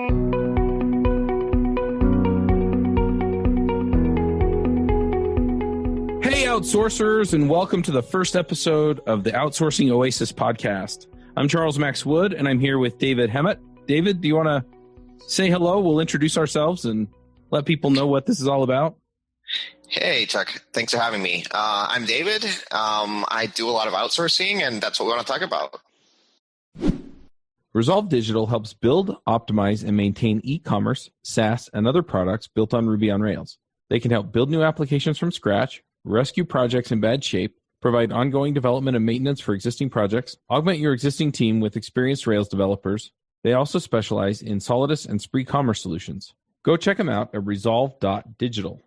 Hey, outsourcers, and welcome to the first episode of the Outsourcing Oasis podcast. I'm Charles Max Wood, and I'm here with David Hemmett. David, do you want to say hello? We'll introduce ourselves and let people know what this is all about. Hey, Chuck. Thanks for having me. I'm David. I do a lot of outsourcing, and that's what we want to talk about. Resolve Digital helps build, optimize, and maintain e-commerce, SaaS, and other products built on Ruby on Rails. They can help build new applications from scratch, rescue projects in bad shape, provide ongoing development and maintenance for existing projects, augment your existing team with experienced Rails developers. They also specialize in Solidus and Spree commerce solutions. Go check them out at resolve.digital.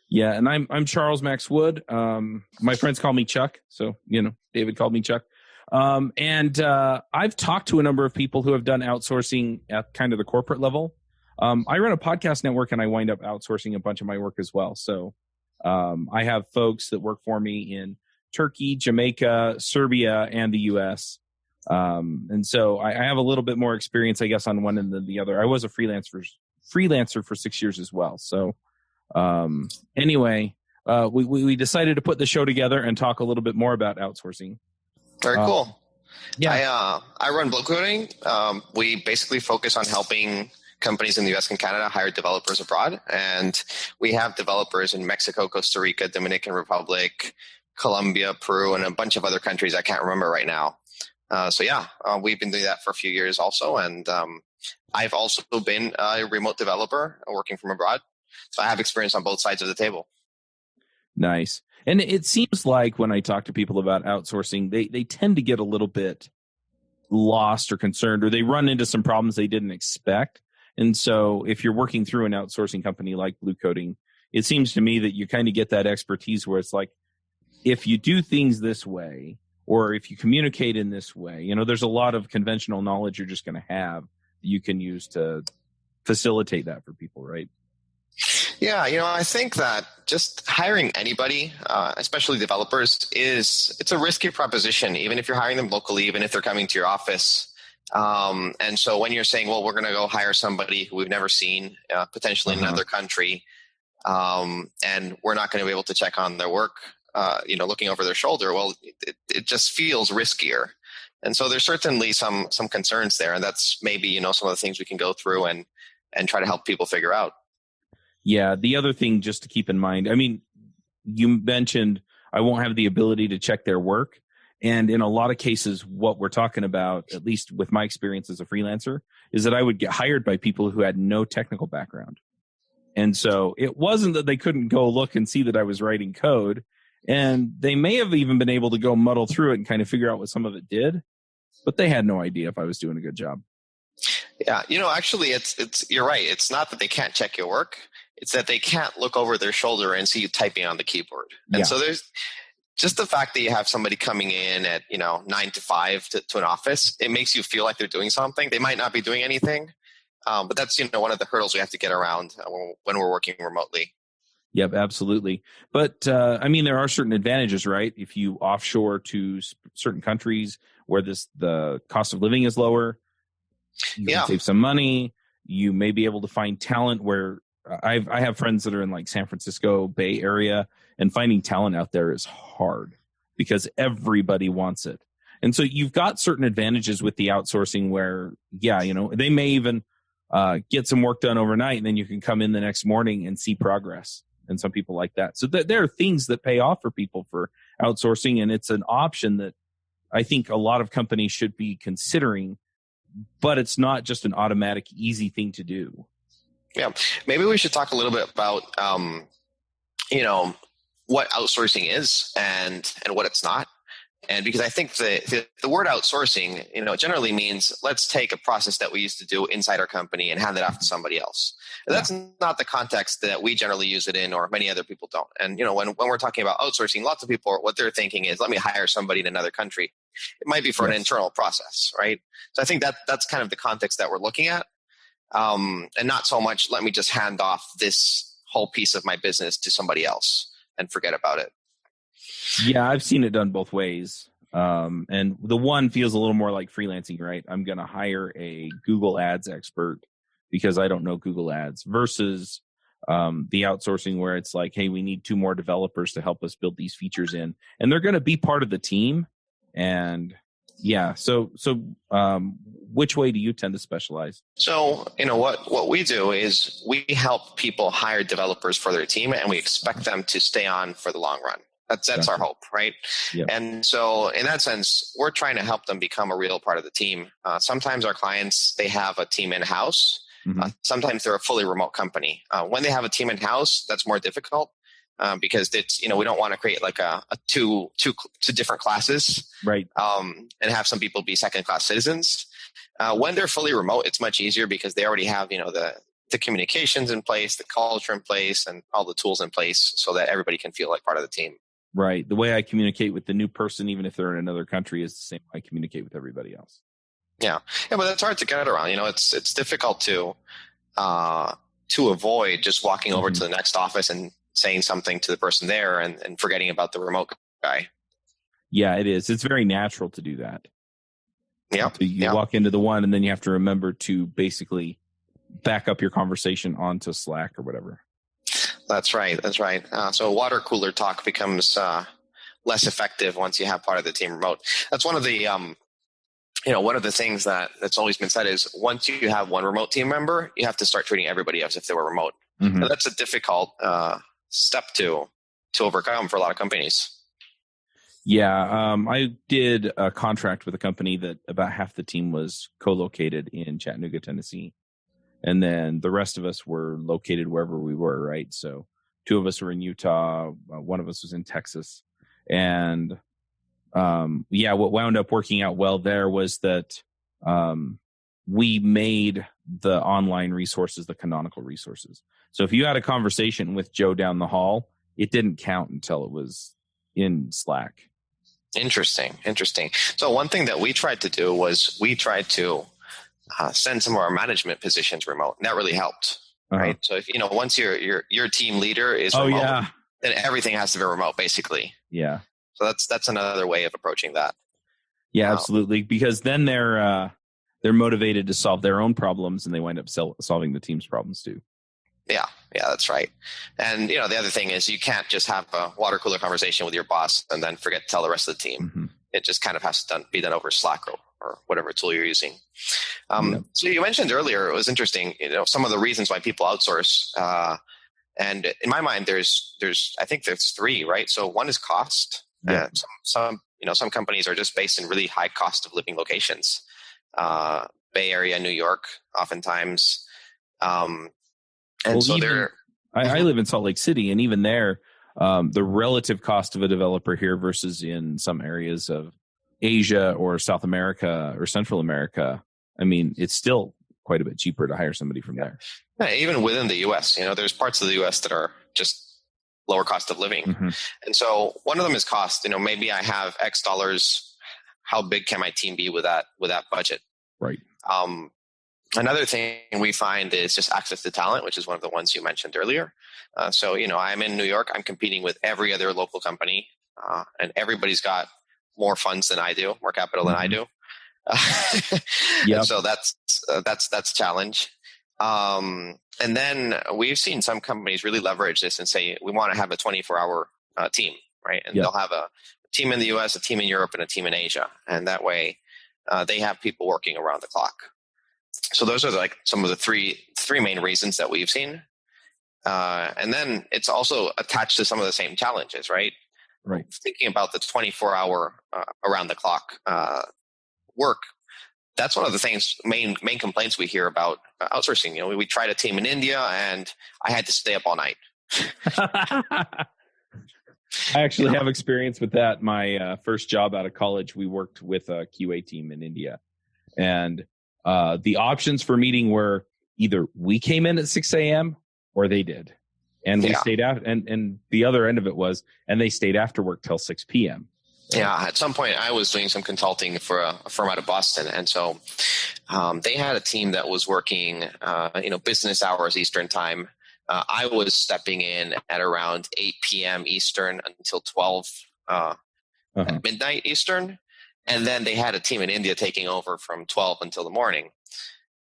Yeah, and I'm Charles Max Wood. My friends call me Chuck, so, David called me Chuck. And I've talked to a number of people who have done outsourcing at kind of the corporate level. I run a podcast network, and I wind up outsourcing a bunch of my work as well. So I have folks that work for me in Turkey, Jamaica, Serbia, and the U.S. And so I have a little bit more experience, I guess, on one end than the other. I was a freelancer for 6 years as well. So anyway, we decided to put the show together and talk a little bit more about outsourcing. Very cool. Yeah. I run Blow Coding. We basically focus on helping companies in the U.S. and Canada hire developers abroad. And we have developers in Mexico, Costa Rica, Dominican Republic, Colombia, Peru, and a bunch of other countries I can't remember right now. We've been doing that for a few years also. And I've also been a remote developer working from abroad. So I have experience on both sides of the table. Nice. And it seems like when I talk to people about outsourcing, they tend to get a little bit lost or concerned, or they run into some problems they didn't expect. And so if you're working through an outsourcing company like Blue Coding, it seems to me that you kind of get that expertise where it's like, if you do things this way, or if you communicate in this way, there's a lot of conventional knowledge you're just going to have that you can use to facilitate that for people, right? Yeah, I think that just hiring anybody, especially developers, it's a risky proposition, even if you're hiring them locally, even if they're coming to your office. And so when you're saying, well, we're going to go hire somebody who we've never seen, potentially in another country, and we're not going to be able to check on their work, looking over their shoulder, well, it just feels riskier. And so there's certainly some concerns there. And that's maybe, some of the things we can go through and try to help people figure out. Yeah. The other thing just to keep in mind, you mentioned I won't have the ability to check their work. And in a lot of cases, what we're talking about, at least with my experience as a freelancer, is that I would get hired by people who had no technical background. And so it wasn't that they couldn't go look and see that I was writing code. And they may have even been able to go muddle through it and kind of figure out what some of it did. But they had no idea if I was doing a good job. Yeah. Actually, it's you're right. It's not that they can't check your work. It's that they can't look over their shoulder and see you typing on the keyboard. And so there's just the fact that you have somebody coming in at, 9 to 5 to an office, it makes you feel like they're doing something. They might not be doing anything, but that's, one of the hurdles we have to get around when we're working remotely. Yep, absolutely. But, there are certain advantages, right? If you offshore to certain countries where the cost of living is lower, you can save some money. You may be able to find talent where I have friends that are in like San Francisco Bay Area, and finding talent out there is hard because everybody wants it. And so you've got certain advantages with the outsourcing where, they may even get some work done overnight, and then you can come in the next morning and see progress. And some people like that. So there are things that pay off for people for outsourcing, and it's an option that I think a lot of companies should be considering, but it's not just an automatic, easy thing to do. Yeah, maybe we should talk a little bit about, what outsourcing is and what it's not. And because I think the word outsourcing, generally means let's take a process that we used to do inside our company and hand it off to somebody else. And that's not the context that we generally use it in, or many other people don't. And, when we're talking about outsourcing, lots of people, what they're thinking is, let me hire somebody in another country. It might be for an internal process, right? So I think that's kind of the context that we're looking at. And not so much, let me just hand off this whole piece of my business to somebody else and forget about it. Yeah, I've seen it done both ways. And the one feels a little more like freelancing, right? I'm going to hire a Google Ads expert because I don't know Google Ads versus the outsourcing where it's like, hey, we need 2 more developers to help us build these features in, and they're going to be part of the team. And yeah, so which way do you tend to specialize? So, what we do is we help people hire developers for their team, and we expect them to stay on for the long run. That's Gotcha. our hope, right? Yep. And so in that sense, we're trying to help them become a real part of the team. Sometimes our clients, they have a team in-house. Mm-hmm. Sometimes they're a fully remote company. When they have a team in-house, that's more difficult because it's, we don't want to create like a two different classes, right? And have some people be second-class citizens. When they're fully remote, it's much easier because they already have, the communications in place, the culture in place, and all the tools in place so that everybody can feel like part of the team. Right. The way I communicate with the new person, even if they're in another country, is the same way I communicate with everybody else. Yeah, but that's hard to get around. It's difficult to avoid just walking over to the next office and saying something to the person there and forgetting about the remote guy. Yeah, it is. It's very natural to do that. Yeah. So you walk into the one, and then you have to remember to basically back up your conversation onto Slack or whatever. That's right. So water cooler talk becomes less effective once you have part of the team remote. That's one of the one of the things that's always been said is once you have one remote team member, you have to start treating everybody as if they were remote. Mm-hmm. And that's a difficult step to overcome for a lot of companies. Yeah, I did a contract with a company that about half the team was co-located in Chattanooga, Tennessee. And then the rest of us were located wherever we were, right? So 2 of us were in Utah. 1 of us was in Texas. And what wound up working out well there was that we made the online resources the canonical resources. So if you had a conversation with Joe down the hall, it didn't count until it was in Slack. Interesting. So one thing that we tried to do was we tried to send some of our management positions remote. And that really helped, right? So if once your team leader is remote, then everything has to be remote, basically. Yeah. So that's another way of approaching that. Yeah, absolutely. Because then they're motivated to solve their own problems, and they wind up solving the team's problems too. Yeah, that's right. And the other thing is you can't just have a water cooler conversation with your boss and then forget to tell the rest of the team. Mm-hmm. It just kind of has to be done over Slack or whatever tool you're using. So you mentioned earlier, it was interesting, some of the reasons why people outsource. And in my mind, there's 3, right? So one is cost. Yeah. Some companies are just based in really high cost of living locations. Bay Area, New York, oftentimes. I live in Salt Lake City, and even there, the relative cost of a developer here versus in some areas of Asia or South America or Central America, I mean, it's still quite a bit cheaper to hire somebody from there. Yeah, even within the U.S., there's parts of the U.S. that are just lower cost of living. Mm-hmm. And so one of them is cost. Maybe I have X dollars. How big can my team be with that budget? Right. Another thing we find is just access to talent, which is one of the ones you mentioned earlier. So I'm in New York. I'm competing with every other local company, and everybody's got more funds than I do, more capital than I do. So that's a challenge. And then we've seen some companies really leverage this and say, we want to have a 24-hour team, right? And they'll have a team in the US, a team in Europe, and a team in Asia. And that way they have people working around the clock. So those are like some of the three main reasons that we've seen. And then it's also attached to some of the same challenges, right? Right. Thinking about the 24-hour around the clock work, that's one of the main complaints we hear about outsourcing. We tried a team in India, and I had to stay up all night. I actually have experience with that. My first job out of college, we worked with a QA team in India, and the options for meeting were either we came in at 6 a.m. or they did. And we stayed out, and the other end of it was, and they stayed after work till 6 p.m. Yeah, at some point I was doing some consulting for a firm out of Boston, and so they had a team that was working, business hours Eastern time. I was stepping in at around 8 p.m. Eastern until 12 at midnight Eastern. And then they had a team in India taking over from 12 until the morning.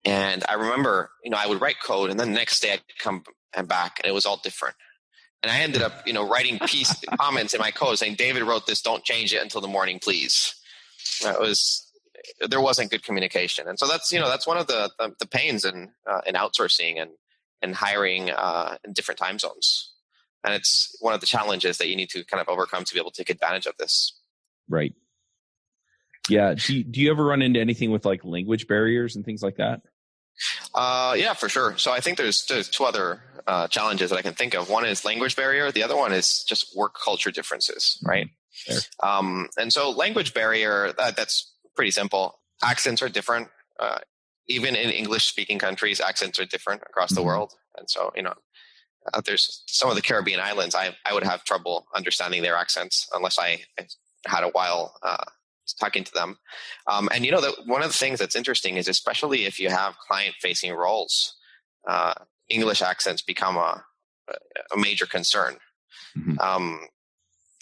And I remember, I would write code, and then the next day I'd come back, and it was all different. And I ended up, writing comments in my code saying, David wrote this, don't change it until the morning, please. There wasn't good communication. And so that's one of the pains in outsourcing and hiring in different time zones. And it's one of the challenges that you need to kind of overcome to be able to take advantage of this. Right. Yeah. Do you ever run into anything with like language barriers and things like that? Yeah, for sure. So I think there's two other challenges that I can think of. One is language barrier. The other one is just work culture differences, right? And so language barrier, that's pretty simple. Accents are different. Even in English-speaking countries, accents are different across the world. And so, there's some of the Caribbean islands, I would have trouble understanding their accents unless I had a while talking to them. And that one of the things that's interesting is, especially if you have client-facing roles, English accents become a major concern.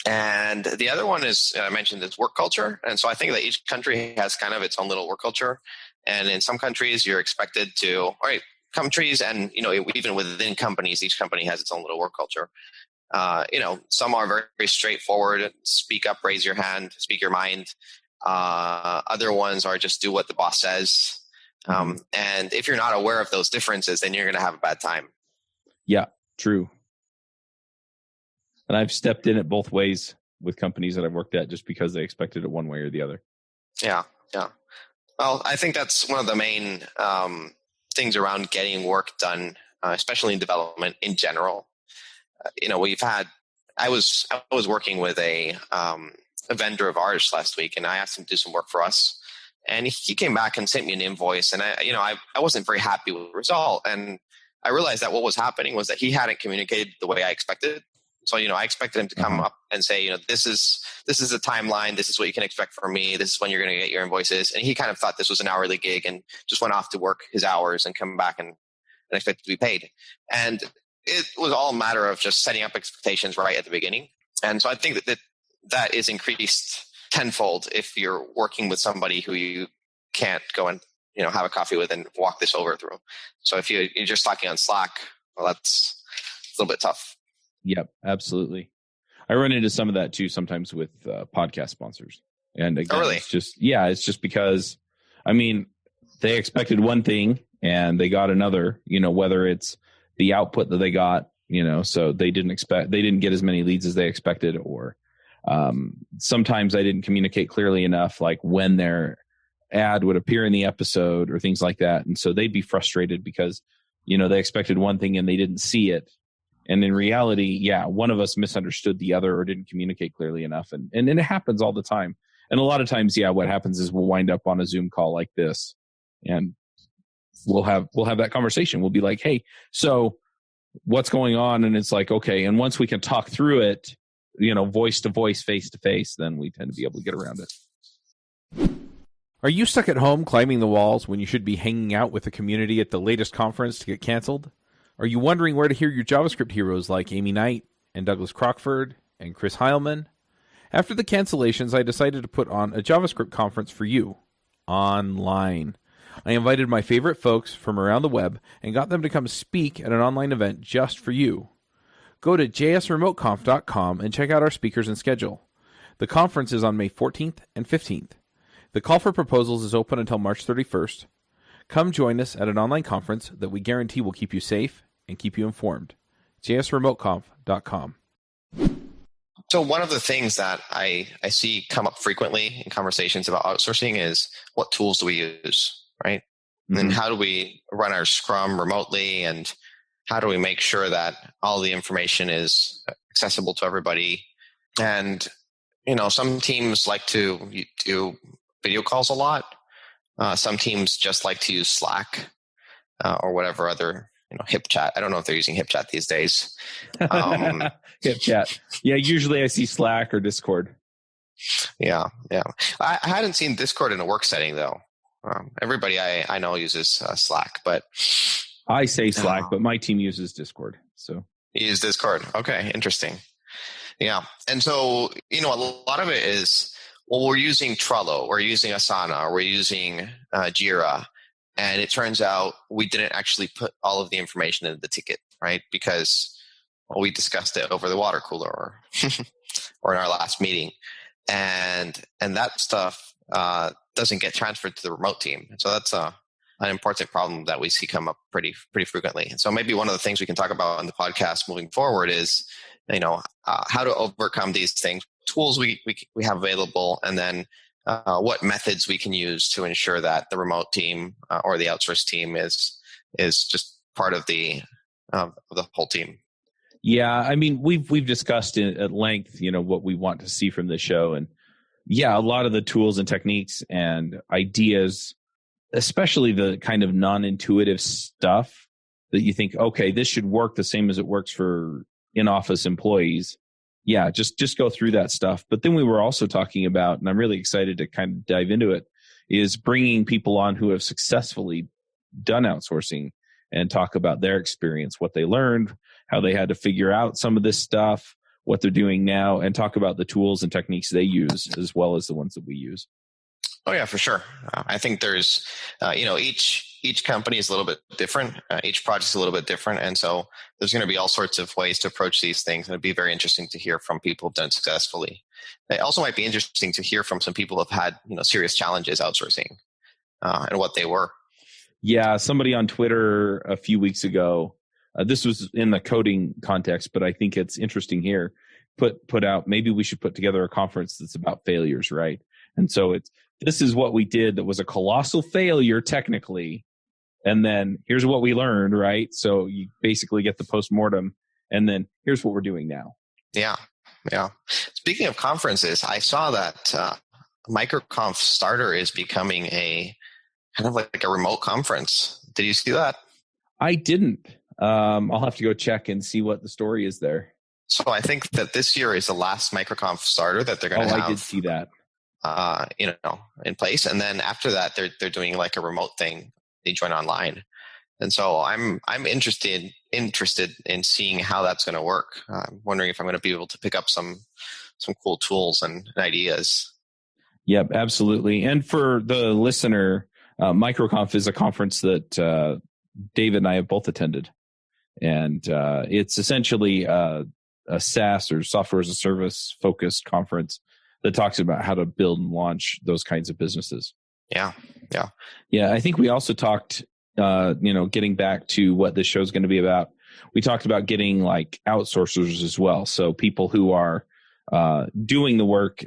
And the other one is, I mentioned, is work culture. And so I think that each country has kind of its own little work culture. And in some countries, you're expected to, all right, countries and, even within companies, each company has its own little work culture. Some are very, very straightforward, speak up, raise your hand, speak your mind. Other ones are just do what the boss says. And if you're not aware of those differences, then you're going to have a bad time. Yeah, true. And I've stepped in it both ways with companies that I've worked at just because they expected it one way or the other. Yeah. Well, I think that's one of the main things around getting work done, especially in development in general. I was working with a vendor of ours last week, and I asked him to do some work for us. And he came back and sent me an invoice, and I wasn't very happy with the result. And I realized that what was happening was that he hadn't communicated the way I expected. So, I expected him to come up and say, this is a timeline. This is what you can expect from me. This is when you're going to get your invoices. And he kind of thought this was an hourly gig and just went off to work his hours and come back and expected to be paid. And it was all a matter of just setting up expectations right at the beginning. And so I think that is increased tenfold if you're working with somebody who you can't go and, have a coffee with and walk this over through. So if you're just talking on Slack, well, that's a little bit tough. Yep, absolutely. I run into some of that too sometimes with podcast sponsors. And again, really? It's just because, they expected one thing and they got another, whether it's the output that they got, so they didn't get as many leads as they expected, or sometimes I didn't communicate clearly enough, like when their ad would appear in the episode or things like that. And so they'd be frustrated because, they expected one thing and they didn't see it. And in reality, one of us misunderstood the other or didn't communicate clearly enough. And it happens all the time. And a lot of times, what happens is we'll wind up on a Zoom call like this and we'll have that conversation. We'll be like, hey, so what's going on? And it's like, okay. And once we can talk through it, voice to voice, face to face, then we tend to be able to get around it. Are you stuck at home climbing the walls when you should be hanging out with the community at the latest conference to get canceled? Are you wondering where to hear your JavaScript heroes like Amy Knight and Douglas Crockford and Chris Heilman? After the cancellations, I decided to put on a JavaScript conference for you, online. I invited my favorite folks from around the web and got them to come speak at an online event just for you. Go to jsremoteconf.com and check out our speakers and schedule. The conference is on May 14th and 15th. The call for proposals is open until March 31st. Come join us at an online conference that we guarantee will keep you safe and keep you informed. jsremoteconf.com. So one of the things that I see come up frequently in conversations about outsourcing is, what tools do we use, right? Mm-hmm. And how do we run our Scrum remotely, and how do we make sure that all the information is accessible to everybody? And, some teams like to do video calls a lot. Some teams just like to use Slack or whatever other, HipChat. I don't know if they're using HipChat these days. HipChat. Yeah, usually I see Slack or Discord. Yeah. I hadn't seen Discord in a work setting, though. Everybody I know uses Slack, but I say Slack, but my team uses Discord. So you use Discord. Okay, interesting. Yeah, and so a lot of it is well, we're using Trello, we're using Asana, or we're using Jira. And it turns out we didn't actually put all of the information in the ticket, right? Because we discussed it over the water cooler or in our last meeting. And that stuff doesn't get transferred to the remote team. So that's an important problem that we see come up pretty frequently. And so maybe one of the things we can talk about on the podcast moving forward is, how to overcome these things, tools we have available, and then what methods we can use to ensure that the remote team or the outsourced team is just part of the whole team. Yeah, I mean, we've discussed at length, what we want to see from this show, and yeah, a lot of the tools and techniques and ideas, especially the kind of non-intuitive stuff that you think, okay, this should work the same as it works for in-office employees. Yeah, just go through that stuff. But then we were also talking about, and I'm really excited to kind of dive into it, is bringing people on who have successfully done outsourcing and talk about their experience, what they learned, how they had to figure out some of this stuff, what they're doing now, and talk about the tools and techniques they use as well as the ones that we use. Oh yeah, for sure. I think there's, each company is a little bit different. Each project is a little bit different. And so there's going to be all sorts of ways to approach these things. And it'd be very interesting to hear from people who've done it successfully. It also might be interesting to hear from some people who've had, serious challenges outsourcing and what they were. Yeah. Somebody on Twitter a few weeks ago, this was in the coding context, but I think it's interesting here, put out, maybe we should put together a conference that's about failures, right? And so this is what we did that was a colossal failure technically. And then here's what we learned, right? So you basically get the postmortem, and then here's what we're doing now. Yeah. Speaking of conferences, I saw that MicroConf Starter is becoming a kind of like a remote conference. Did you see that? I didn't. I'll have to go check and see what the story is there. So I think that this year is the last MicroConf Starter that they're going to have. I did see that. In place. And then after that, they're doing like a remote thing. They join online. And so I'm interested in seeing how that's going to work. I'm wondering if I'm going to be able to pick up some cool tools and ideas. Yep, absolutely. And for the listener, MicroConf is a conference that David and I have both attended. And it's essentially a SaaS or software as a service focused conference that talks about how to build and launch those kinds of businesses. Yeah. I think we also talked, getting back to what this show is going to be about. We talked about getting like outsourcers as well. So people who are doing the work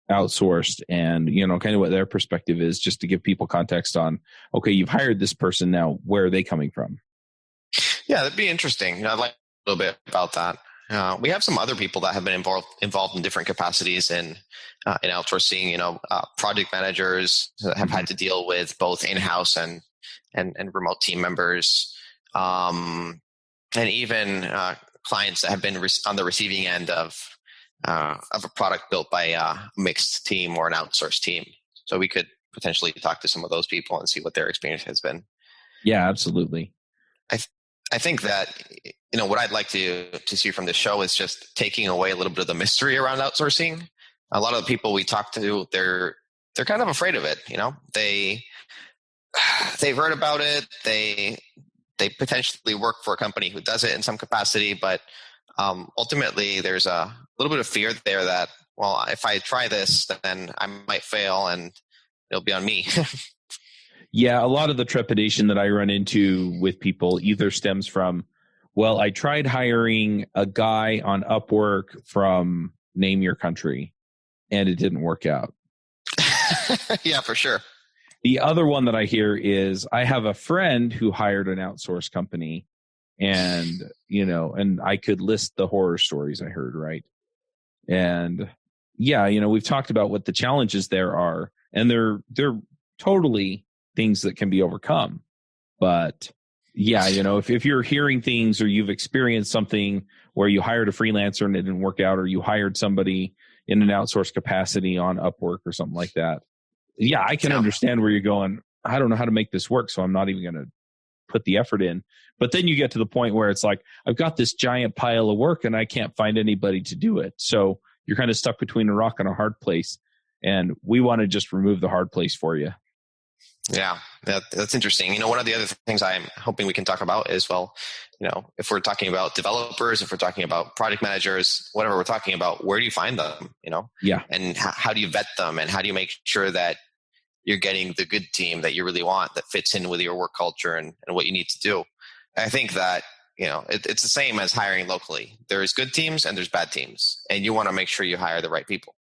outsourced and, kind of what their perspective is, just to give people context on, okay, you've hired this person now, where are they coming from? Yeah, that'd be interesting. I'd like a little bit about that. We have some other people that have been involved in different capacities in outsourcing. Project managers that have had to deal with both in-house and remote team members, and even clients that have been on the receiving end of a product built by a mixed team or an outsourced team. So we could potentially talk to some of those people and see what their experience has been. Yeah, absolutely. I think that, what I'd like to see from this show is just taking away a little bit of the mystery around outsourcing. A lot of the people we talk to, they're kind of afraid of it. They've heard about it. They potentially work for a company who does it in some capacity, but ultimately there's a little bit of fear there that, well, if I try this, then I might fail and it'll be on me. Yeah, a lot of the trepidation that I run into with people either stems from, well, I tried hiring a guy on Upwork from name your country, and it didn't work out. Yeah, for sure. The other one that I hear is, I have a friend who hired an outsource company, and, and I could list the horror stories I heard, right? And yeah, we've talked about what the challenges there are, and they're totally things that can be overcome. But yeah, if you're hearing things or you've experienced something where you hired a freelancer and it didn't work out, or you hired somebody in an outsourced capacity on Upwork or something like that. Yeah, I can understand where you're going, I don't know how to make this work, so I'm not even going to put the effort in. But then you get to the point where it's like, I've got this giant pile of work and I can't find anybody to do it. So you're kind of stuck between a rock and a hard place. And we want to just remove the hard place for you. Yeah, that's interesting. One of the other things I'm hoping we can talk about is, well, if we're talking about developers, if we're talking about project managers, whatever we're talking about, where do you find them? Yeah. And how do you vet them? And how do you make sure that you're getting the good team that you really want that fits in with your work culture and what you need to do? I think that, it's the same as hiring locally. There's good teams and there's bad teams, and you want to make sure you hire the right people.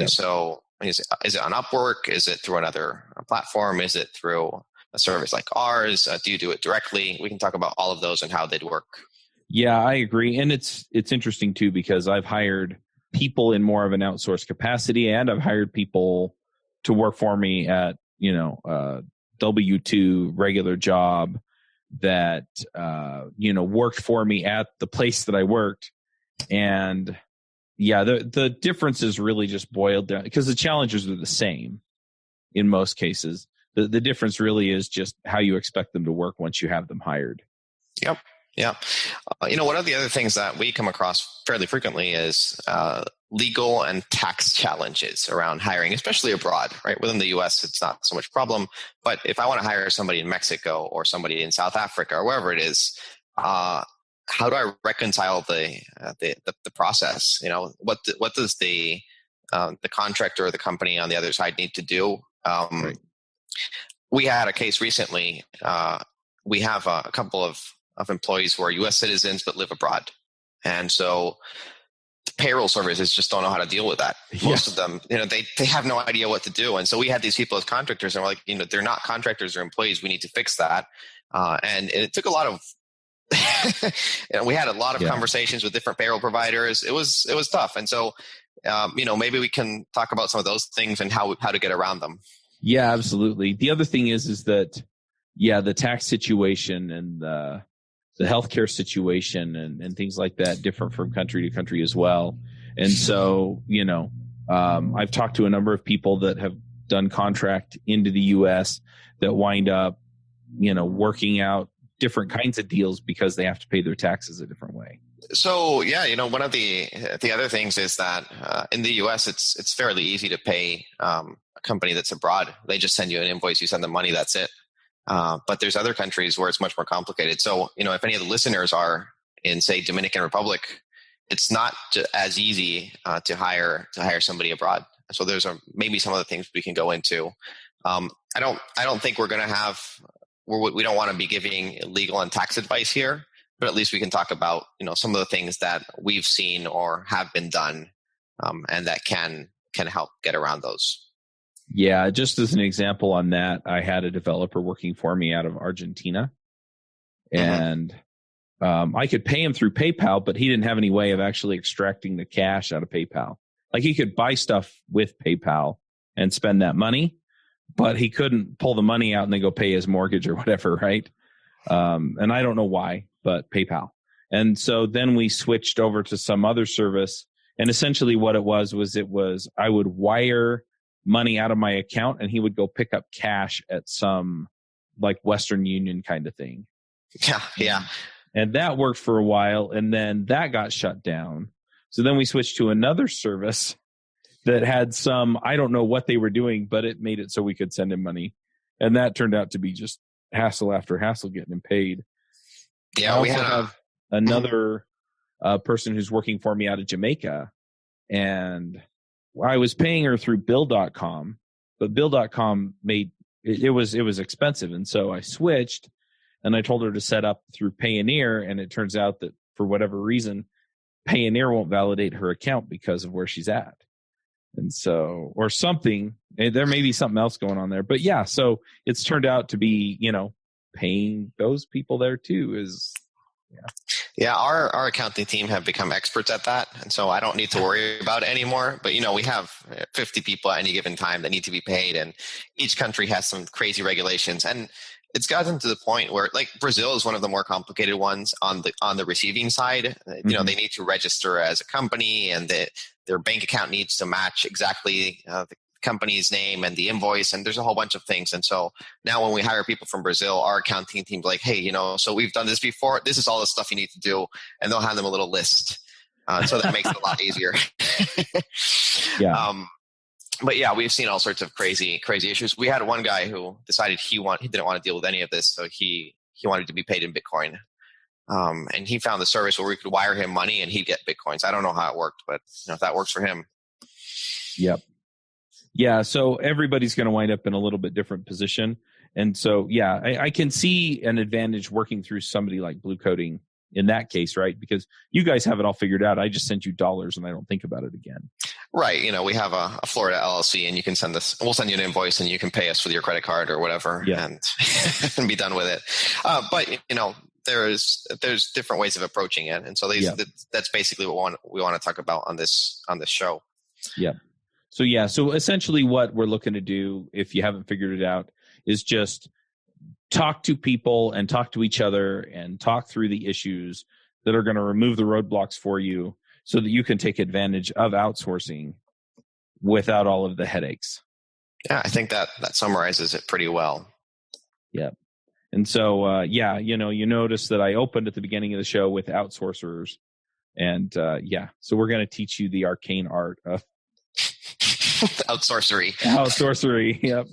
So is it on Upwork? Is it through another platform? Is it through a service like ours? Do you do it directly? We can talk about all of those and how they'd work. Yeah, I agree. And it's interesting too, because I've hired people in more of an outsourced capacity, and I've hired people to work for me at, W-2 regular job that, worked for me at the place that I worked. And yeah, the difference is really just boiled down, because the challenges are the same in most cases. The difference really is just how you expect them to work once you have them hired. Yep. Yeah. One of the other things that we come across fairly frequently is legal and tax challenges around hiring, especially abroad, right? Within the US, it's not so much problem. But if I want to hire somebody in Mexico or somebody in South Africa or wherever it is, how do I reconcile the process? What does the contractor or the company on the other side need to do? Right. We had a case recently. We have a couple of employees who are U.S. citizens but live abroad, and so the payroll services just don't know how to deal with that. Yeah. Most of them, they have no idea what to do, and so we had these people as contractors, and we're like, they're not contractors or employees. We need to fix that, and it took a lot of. We had a lot of conversations with different payroll providers. It was tough. And so, maybe we can talk about some of those things and how to get around them. Yeah, absolutely. The other thing is that, the tax situation and the healthcare situation and things like that differ from country to country as well. And so, I've talked to a number of people that have done contract into the U.S. that wind up, working out different kinds of deals because they have to pay their taxes a different way. So one of the other things is that in the U.S. it's fairly easy to pay a company that's abroad. They just send you an invoice, you send them money, that's it. But there's other countries where it's much more complicated. So if any of the listeners are in, say, Dominican Republic, it's not as easy to hire somebody abroad. So there's maybe some other things we can go into. I don't think we're going to have. We don't want to be giving legal and tax advice here, but at least we can talk about, some of the things that we've seen or have been done, and that can help get around those. Yeah, just as an example on that, I had a developer working for me out of Argentina, and I could pay him through PayPal, but he didn't have any way of actually extracting the cash out of PayPal. Like, he could buy stuff with PayPal and spend that money, but he couldn't pull the money out and then go pay his mortgage or whatever, right? And I don't know why, but PayPal. And so then we switched over to some other service. And essentially what it was I would wire money out of my account and he would go pick up cash at some like Western Union kind of thing. Yeah. And that worked for a while. And then that got shut down. So then we switched to another service that had some, I don't know what they were doing, but it made it so we could send him money. And that turned out to be just hassle after hassle getting him paid. Yeah, we have another person who's working for me out of Jamaica. And I was paying her through Bill.com, but Bill.com made, it was expensive. And so I switched and I told her to set up through Payoneer. And it turns out that for whatever reason, Payoneer won't validate her account because of where she's at. And so, or something, there may be something else going on there, but yeah, so it's turned out to be, paying those people there too is, Yeah, our accounting team have become experts at that. And so I don't need to worry about it anymore. But, we have 50 people at any given time that need to be paid. And each country has some crazy regulations. And it's gotten to the point where, like, Brazil is one of the more complicated ones on the receiving side. They need to register as a company, and their bank account needs to match exactly the company's name and the invoice, and there's a whole bunch of things. And so now when we hire people from Brazil, our accounting team's like, hey, so we've done this before. This is all the stuff you need to do, and they'll hand them a little list. So that makes it a lot easier. Yeah. But yeah, we've seen all sorts of crazy issues. We had one guy who decided he didn't want to deal with any of this, so he wanted to be paid in Bitcoin. And he found the service where we could wire him money and he'd get Bitcoins. I don't know how it worked, but if that works for him. Yep. Yeah. So everybody's going to wind up in a little bit different position. And so, yeah, I can see an advantage working through somebody like Blue Coding in that case, right? Because you guys have it all figured out. I just sent you dollars and I don't think about it again. Right. We have a Florida LLC and you can we'll send you an invoice and you can pay us with your credit card or whatever and be done with it. But there's different ways of approaching it. And so that's basically what we want to talk about on this show. Yeah. So essentially what we're looking to do, if you haven't figured it out, is just talk to people and talk to each other and talk through the issues that are going to remove the roadblocks for you so that you can take advantage of outsourcing without all of the headaches. Yeah, I think that summarizes it pretty well. Yeah. And so, you notice that I opened at the beginning of the show with outsourcers. And so we're going to teach you the arcane art of outsourcery. Outsourcery, yep.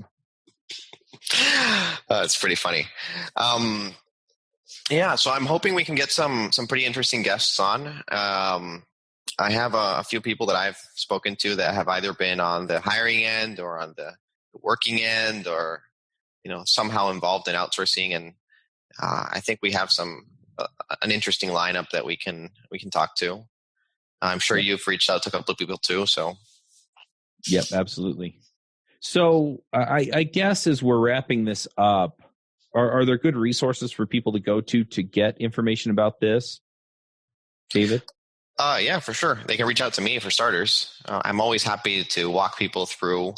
It's pretty funny. So I'm hoping we can get some pretty interesting guests on. I have a few people that I've spoken to that have either been on the hiring end or on the working end or, somehow involved in outsourcing. And I think we have an interesting lineup that we can talk to. I'm sure you've reached out to a couple of people too. So. Yep, absolutely. So I guess as we're wrapping this up, are there good resources for people to go to get information about this, David? Yeah, for sure. They can reach out to me for starters. I'm always happy to walk people through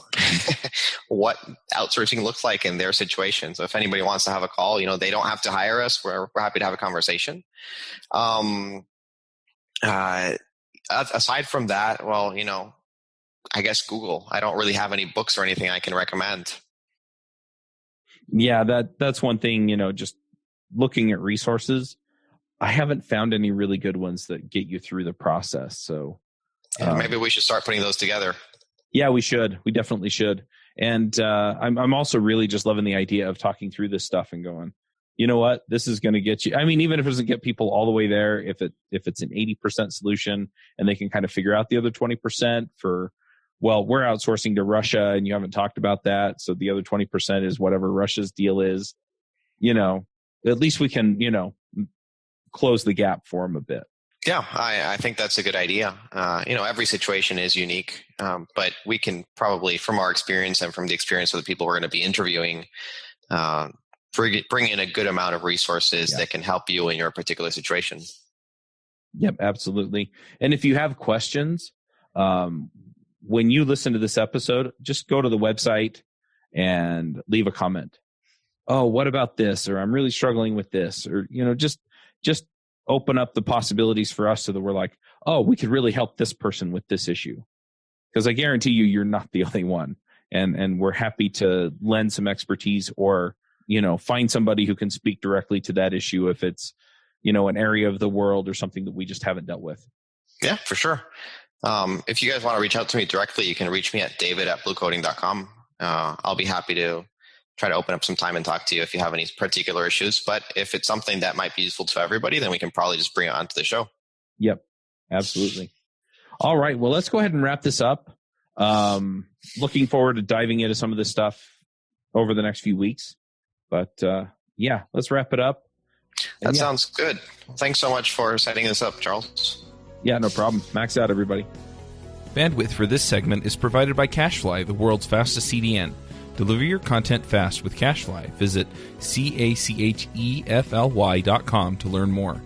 what outsourcing looks like in their situation. So if anybody wants to have a call, they don't have to hire us. We're happy to have a conversation. Aside from that, well, I guess Google. I don't really have any books or anything I can recommend. Yeah, that's one thing, just looking at resources. I haven't found any really good ones that get you through the process. So maybe we should start putting those together. Yeah, we should. We definitely should. And I'm also really just loving the idea of talking through this stuff and going, you know what, this is going to get you. I mean, even if it doesn't get people all the way there, if it's an 80% solution and they can kind of figure out the other 20% for, well, we're outsourcing to Russia and you haven't talked about that. So the other 20% is whatever Russia's deal is, at least we can, close the gap for them a bit. Yeah, I think that's a good idea. Every situation is unique, but we can probably, from our experience and from the experience of the people we're going to be interviewing, bring in a good amount of resources that can help you in your particular situation. Yep, absolutely. And if you have questions, when you listen to this episode, just go to the website and leave a comment. Oh, what about this? Or I'm really struggling with this. Or, just open up the possibilities for us so that we're like, oh, we could really help this person with this issue. Because I guarantee you're not the only one. And we're happy to lend some expertise or, find somebody who can speak directly to that issue if it's, an area of the world or something that we just haven't dealt with. Yeah, for sure. If you guys want to reach out to me directly, you can reach me at david@bluecoding.com. I'll be happy to try to open up some time and talk to you if you have any particular issues. But if it's something that might be useful to everybody, then we can probably just bring it onto the show. Yep, absolutely. All right. Well, let's go ahead and wrap this up. Looking forward to diving into some of this stuff over the next few weeks. But let's wrap it up. That sounds good. Thanks so much for setting this up, Charles. Yeah, no problem. Max out, everybody. Bandwidth for this segment is provided by CacheFly, the world's fastest CDN. Deliver your content fast with CacheFly. Visit CacheFly.com to learn more.